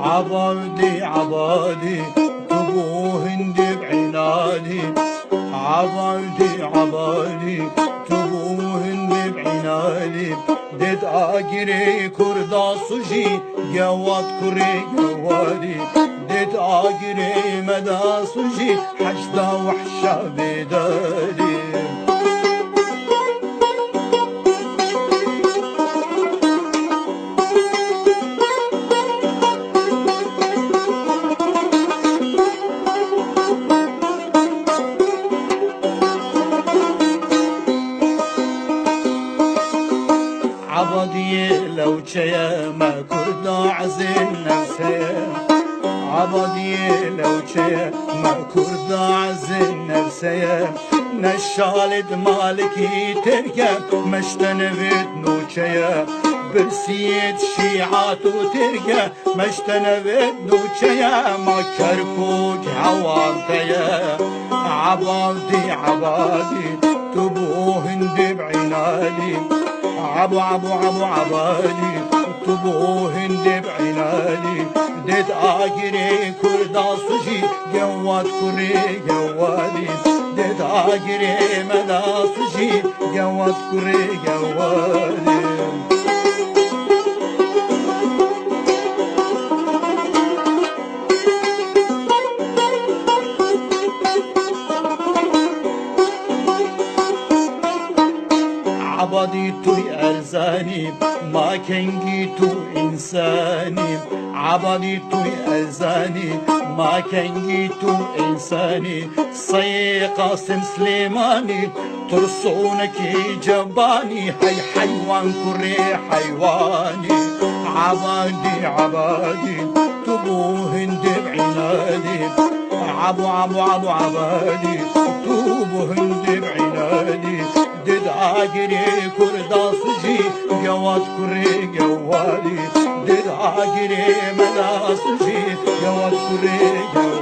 عبادي عبادي تبو هندي بعنادي عبادي عبادي تبو هندي بعنادي دد آگری کردا سوجی گواد کری گوادی دد آگری مدا سوجی حشدا وحشا بدادی عبادي لو شيا ما كرد عزين نفسي عبادي لو شيا ما كرد عزين نفسي نشالد مالكي تركا مشتنفت نوشيا برسيت شيعات وتركا مشتنفت نوشيا ما كركوك عوانتيا عبادي عبادي تبو هندي بعنادي عبو عبو عبو عبادي تبو هندي بعنادي دد آگری کردا سوجي جواد كري جوادي دد آگری مدا سوجي جواد كري جوادي عبادي توي أرزاني ما كنجي تو إنساني عبادي توي أرزاني ما كنجي تو إنساني صي قاسم سليماني ترسونك جباني هاي حيوان كري حيواني عبادي عبادي تبو هندي بعنادي عبو عبو عبو عبادي تبو هندي بعنادي دد آگری کردا سوجی جواد کری جوادی دد آگری مدا سوجی جواد کری جوادی